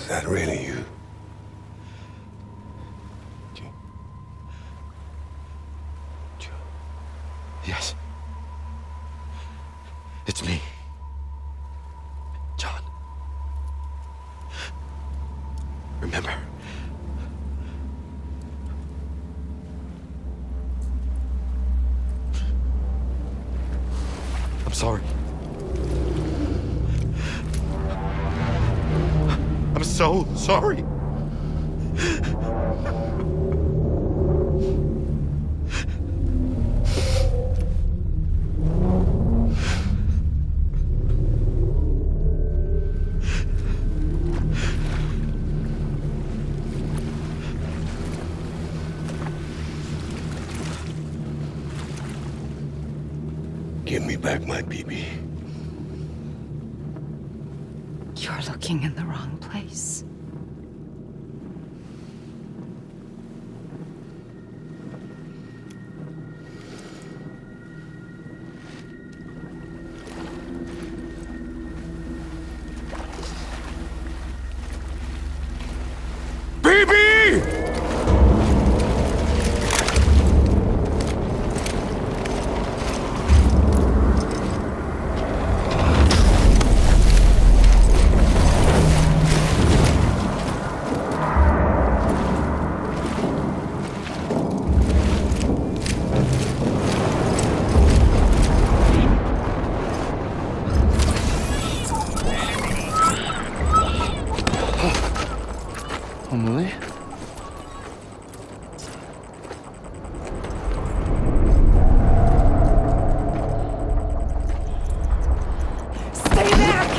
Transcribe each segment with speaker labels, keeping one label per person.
Speaker 1: that really you?
Speaker 2: Yes. It's me. John. Remember. I'm sorry. I'm so sorry.
Speaker 1: Give me back my BB.
Speaker 3: You're looking in the wrong place.
Speaker 1: BB!
Speaker 2: Emily?
Speaker 3: Stay back!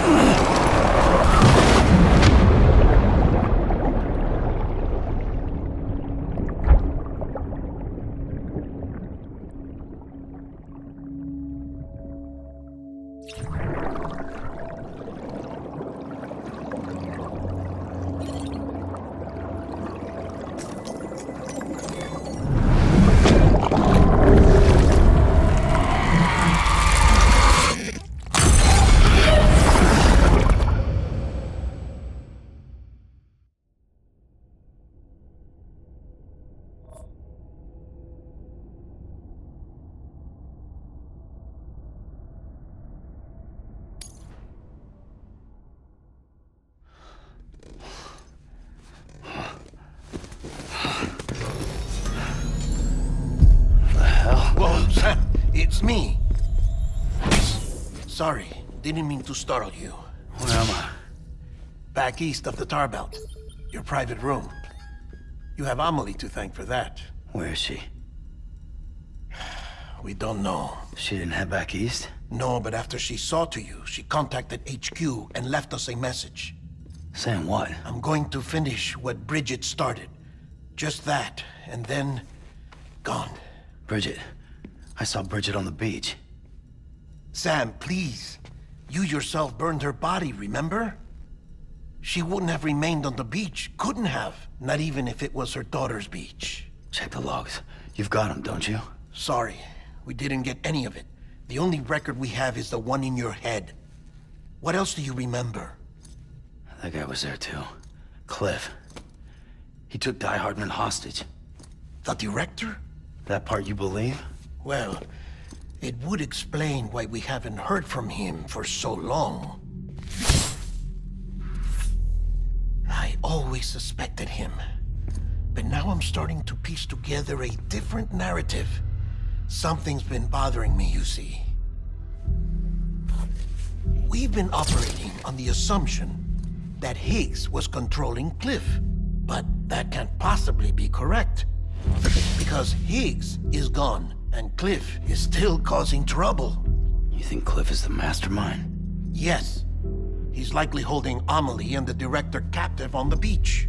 Speaker 4: Whoa, Sam, it's me. Sorry, didn't mean to startle you.
Speaker 2: Where am I?
Speaker 4: Back east of the tar belt. Your private room. You have Amelie to thank for that.
Speaker 2: Where is she?
Speaker 4: We don't know.
Speaker 2: She didn't head back east?
Speaker 4: No, but after she saw to you, she contacted HQ and left us a message.
Speaker 2: Saying what?
Speaker 4: I'm going to finish what Bridget started. Just that, and then... gone.
Speaker 2: Bridget. I saw Bridget on the beach.
Speaker 4: Sam, please. You yourself burned her body, remember? She wouldn't have remained on the beach. Couldn't have. Not even if it was her daughter's beach.
Speaker 2: Check the logs. You've got them, don't you?
Speaker 4: Sorry, we didn't get any of it. The only record we have is the one in your head. What else do you remember?
Speaker 2: That guy was there too. Cliff. He took Die Hardman hostage.
Speaker 4: The director?
Speaker 2: That part you believe?
Speaker 4: Well, it would explain why we haven't heard from him for so long. I always suspected him. But now I'm starting to piece together a different narrative. Something's been bothering me, you see. We've been operating on the assumption that Higgs was controlling Cliff. But that can't possibly be correct. Because Higgs is gone, and Cliff is still causing trouble.
Speaker 2: You think Cliff is the mastermind?
Speaker 4: Yes. He's likely holding Amelie and the director captive on the beach.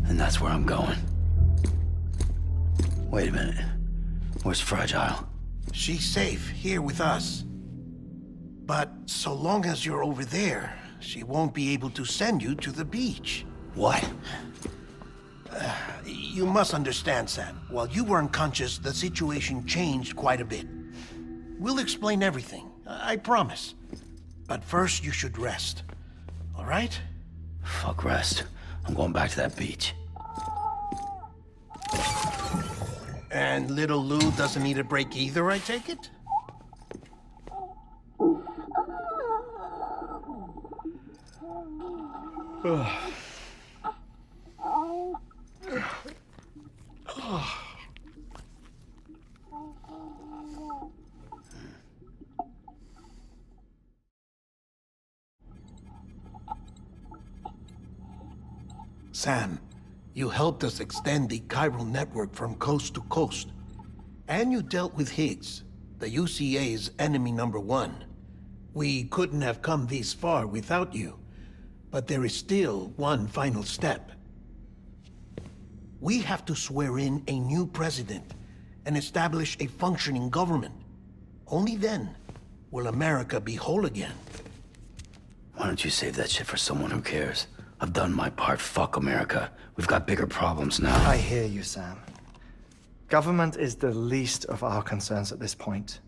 Speaker 2: And that's where I'm going. Wait a minute. Where's Fragile?
Speaker 4: She's safe here with us. But so long as you're over there, she won't be able to send you to the beach.
Speaker 2: What?
Speaker 4: You must understand, Sam. While you were unconscious, the situation changed quite a bit. We'll explain everything, I promise. But first, you should rest. All right?
Speaker 2: Fuck rest. I'm going back to that beach.
Speaker 4: And little Lou doesn't need a break either, I take it? Sam, you helped us extend the chiral network from coast to coast. And you dealt with Higgs, the UCA's enemy #1. We couldn't have come this far without you. But there is still one final step. We have to swear in a new president and establish a functioning government. Only then will America be whole again.
Speaker 2: Why don't you save that shit for someone who cares? I've done my part. Fuck America. We've got bigger problems now.
Speaker 5: I hear you, Sam. Government is the least of our concerns at this point.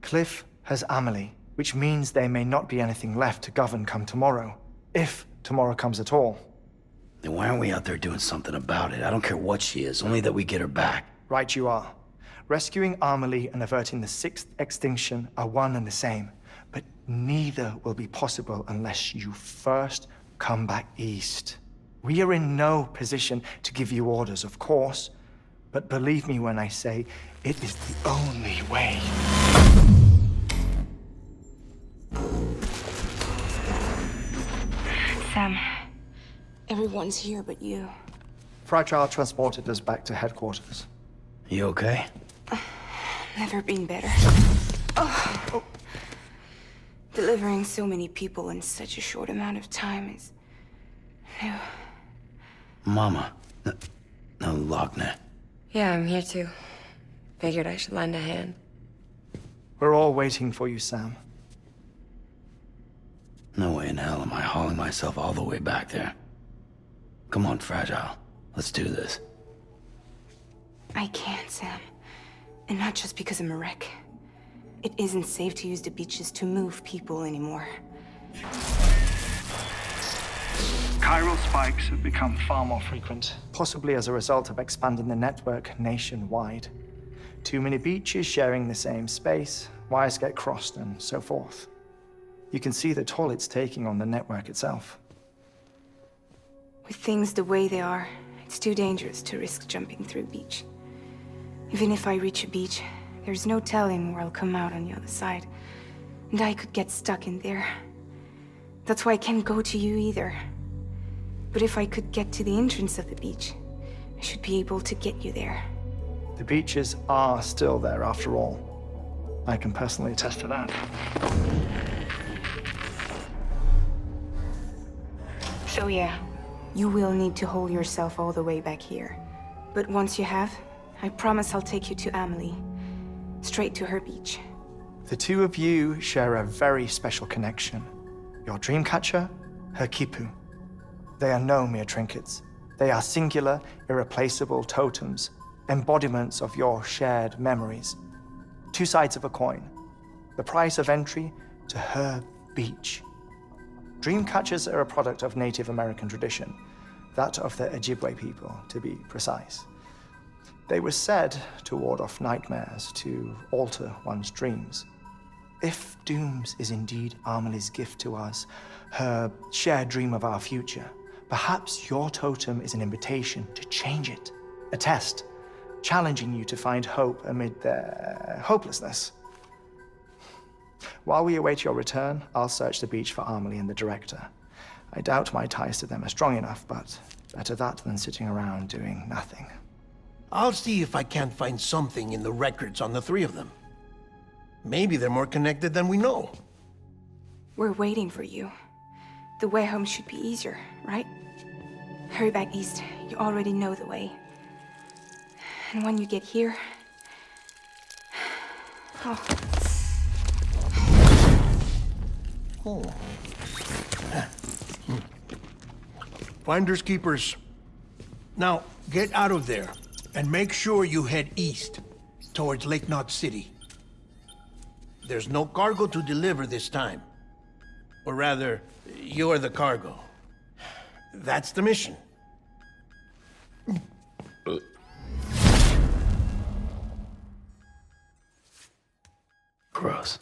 Speaker 5: Cliff has Amelie, which means there may not be anything left to govern come tomorrow. If tomorrow comes at all.
Speaker 2: Then why aren't we out there doing something about it? I don't care what she is, only that we get her back.
Speaker 5: Right you are. Rescuing Amelie and averting the 6th extinction are one and the same. But neither will be possible unless you first come back east. We are in no position to give you orders, of course. But believe me when I say it is the only way.
Speaker 3: Sam, everyone's here but you.
Speaker 5: Fragile transported us back to headquarters.
Speaker 2: You okay?
Speaker 3: Never been better. Oh. Delivering so many people in such a short amount of time is new.
Speaker 2: Mama. No, Lochner.
Speaker 6: Yeah, I'm here too. Figured I should lend a hand.
Speaker 5: We're all waiting for you, Sam.
Speaker 2: No way in hell am I hauling myself all the way back there. Come on, Fragile. Let's do this.
Speaker 3: I can't, Sam. And not just because I'm a wreck. It isn't safe to use the beaches to move people anymore.
Speaker 5: Chiral spikes have become far more frequent, possibly as a result of expanding the network nationwide. Too many beaches sharing the same space, wires get crossed, and so forth. You can see the toll it's taking on the network itself.
Speaker 3: With things the way they are, it's too dangerous to risk jumping through a beach. Even if I reach a beach, there's no telling where I'll come out on the other side. And I could get stuck in there. That's why I can't go to you either. But if I could get to the entrance of the beach, I should be able to get you there.
Speaker 5: The beaches are still there after all. I can personally attest to that.
Speaker 3: So yeah, you will need to hold yourself all the way back here. But once you have, I promise I'll take you to Amelie. Straight to her beach.
Speaker 5: The two of you share a very special connection. Your dreamcatcher, her quipu. They are no mere trinkets. They are singular, irreplaceable totems, embodiments of your shared memories. Two sides of a coin. The price of entry to her beach. Dreamcatchers are a product of Native American tradition, that of the Ojibwe people, to be precise. They were said to ward off nightmares, to alter one's dreams. If Dooms is indeed Amelie's gift to us, her shared dream of our future, perhaps your totem is an invitation to change it. A test, challenging you to find hope amid their hopelessness. While we await your return, I'll search the beach for Amelie and the director. I doubt my ties to them are strong enough, but better that than sitting around doing nothing.
Speaker 4: I'll see if I can't find something in the records on the three of them. Maybe they're more connected than we know.
Speaker 3: We're waiting for you. The way home should be easier, right? Hurry back east. You already know the way. And when you get here... Oh.
Speaker 4: Oh. Finders keepers. Now, get out of there, and make sure you head east, towards Lake Knot City. There's no cargo to deliver this time. Or rather, you're the cargo. That's the mission.
Speaker 2: Gross.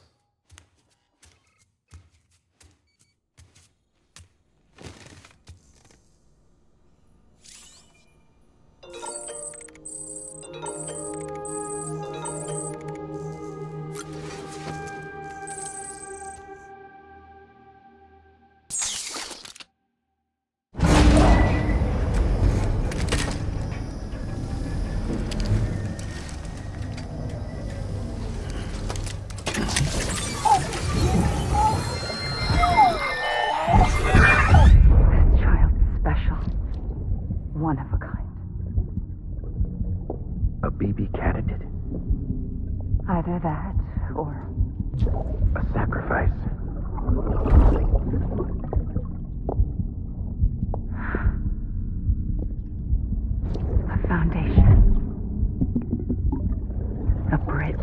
Speaker 7: Child special. One of a kind.
Speaker 2: A BB candidate?
Speaker 7: Either that, or
Speaker 2: A sacrifice?
Speaker 7: a foundation. A bridge.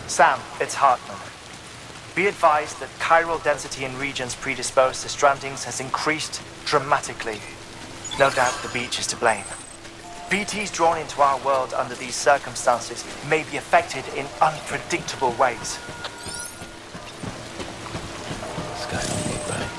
Speaker 5: Sam, it's Hartman. Be advised that chiral density in regions predisposed to strandings has increased dramatically. No doubt the beach is to blame. BTs drawn into our world under these circumstances may be affected in unpredictable ways.
Speaker 2: This guy don't look right.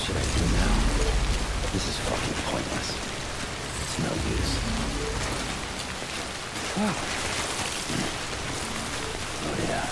Speaker 2: Should I do now? This is fucking pointless. It's no use. Oh yeah.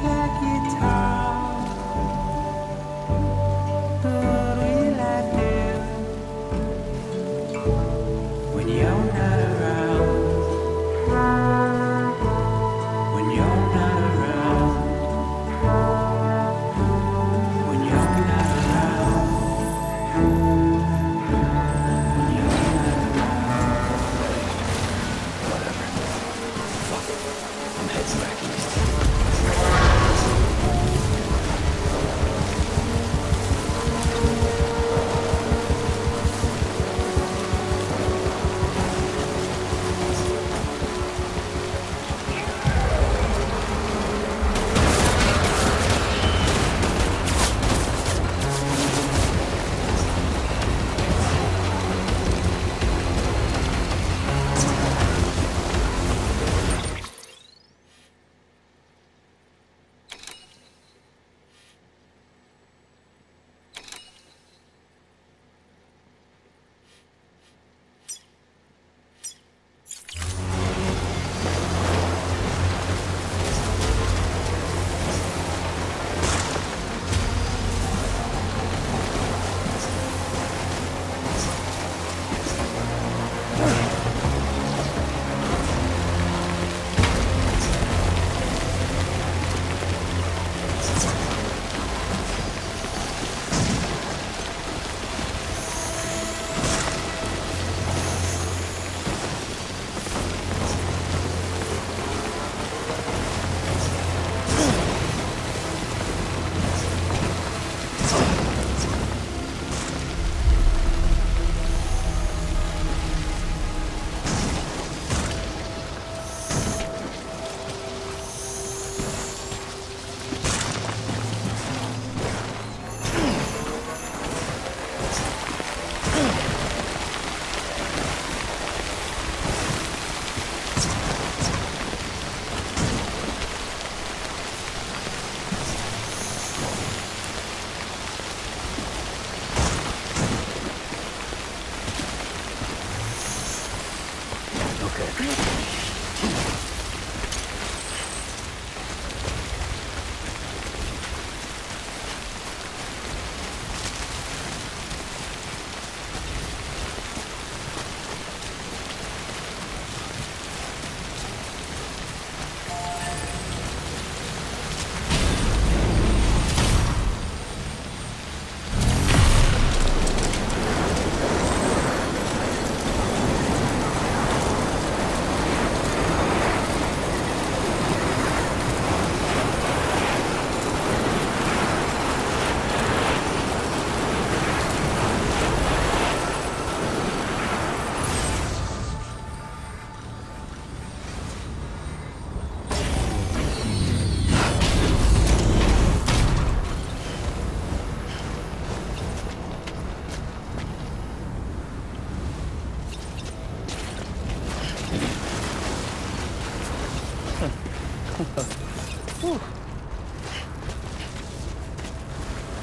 Speaker 2: When you're not around, when you're not around, when you're not around, when you're not around. Whatever. Fuck it. I'm heading back east.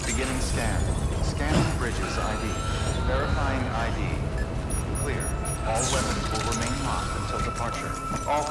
Speaker 8: Beginning scan. Scanning bridges ID. Verifying ID. Clear. All weapons will remain locked until departure. All...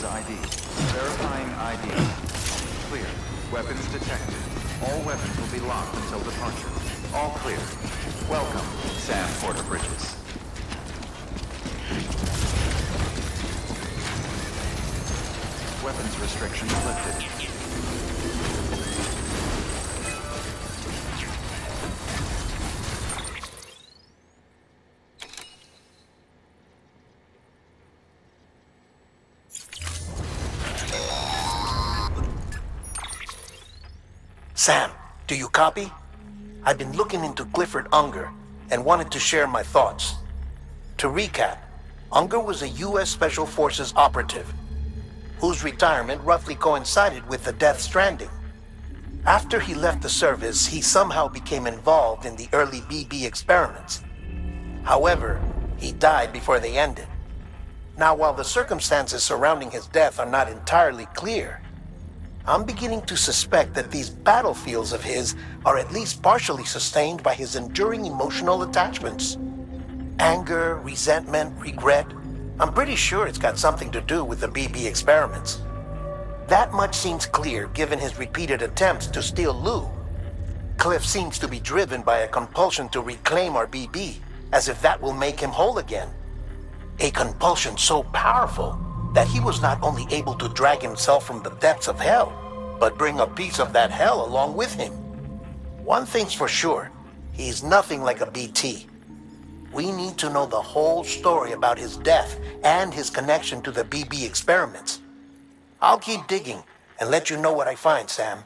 Speaker 8: Bridges ID. Verifying ID. Clear. Weapons detected. All weapons will be locked until departure. All clear. Welcome, Sam Porter Bridges. Weapons restrictions lifted.
Speaker 4: Sam, do you copy? I've been looking into Clifford Unger and wanted to share my thoughts. To recap, Unger was a U.S. Special Forces operative whose retirement roughly coincided with the Death Stranding. After he left the service, he somehow became involved in the early BB experiments. However, he died before they ended. Now, while the circumstances surrounding his death are not entirely clear, I'm beginning to suspect that these battlefields of his are at least partially sustained by his enduring emotional attachments. Anger, resentment, regret. I'm pretty sure it's got something to do with the BB experiments. That much seems clear given his repeated attempts to steal Lou. Cliff seems to be driven by a compulsion to reclaim our BB, as if that will make him whole again. A compulsion so powerful that he was not only able to drag himself from the depths of hell, but bring a piece of that hell along with him. One thing's for sure, he's nothing like a BT. We need to know the whole story about his death and his connection to the BB experiments. I'll keep digging and let you know what I find, Sam.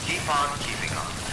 Speaker 8: Keep on keeping on.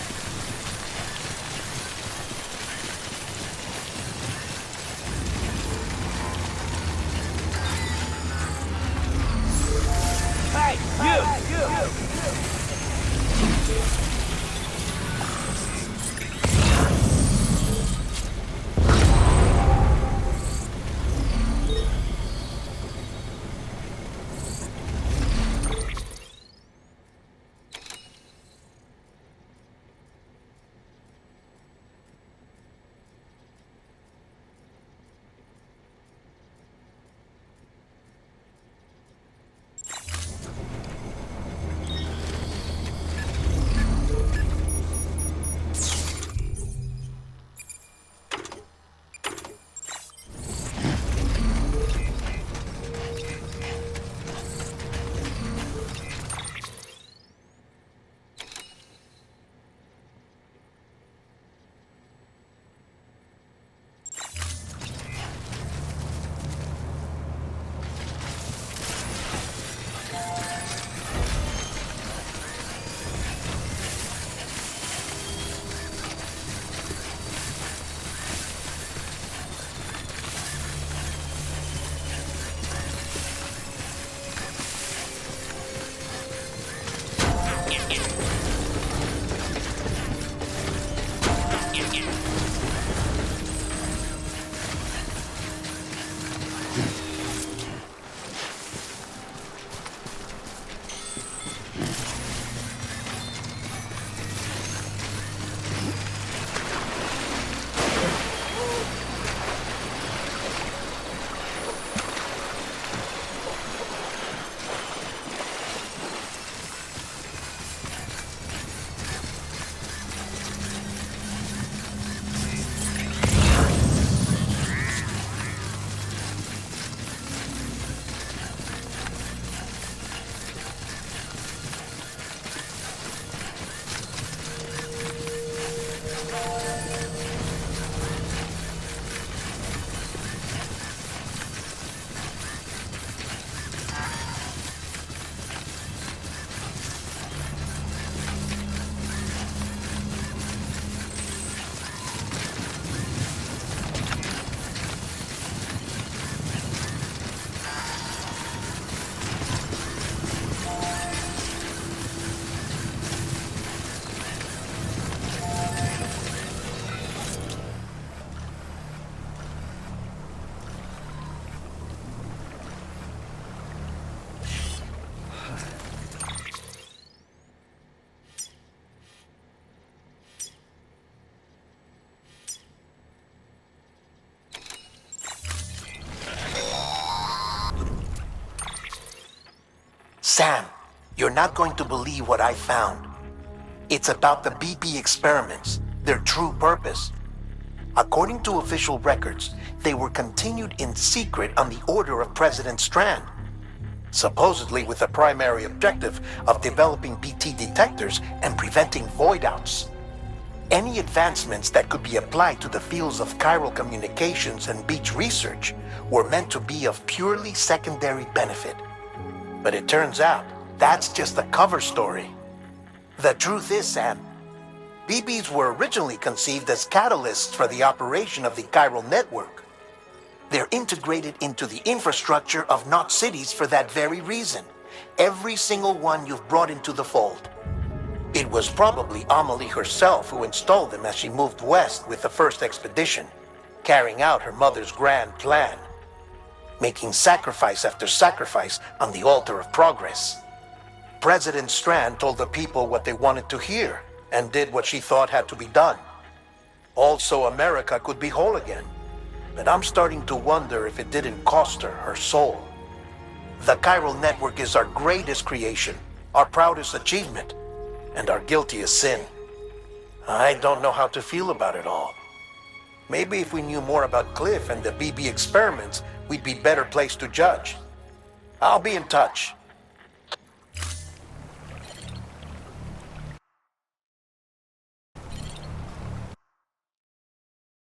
Speaker 4: Sam, you're not going to believe what I found. It's about the BP experiments, their true purpose. According to official records, they were continued in secret on the order of President Strand. supposedly with the primary objective of developing BT detectors and preventing void-outs. Any advancements that could be applied to the fields of chiral communications and beach research were meant to be of purely secondary benefit. But it turns out, that's just a cover story. The truth is, Sam, BBs were originally conceived as catalysts for the operation of the chiral network. They're integrated into the infrastructure of Knot cities for that very reason. Every single one you've brought into the fold. It was probably Amelie herself who installed them as she moved west with the first expedition, carrying out her mother's grand plan, making sacrifice after sacrifice on the altar of progress. President Strand told the people what they wanted to hear, and did what she thought had to be done. Also, America could be whole again. But I'm starting to wonder if it didn't cost her soul. The chiral network is our greatest creation, our proudest achievement, and our guiltiest sin. I don't know how to feel about it all. Maybe if we knew more about Cliff and the BB experiments, we'd be better placed to judge. I'll be in touch.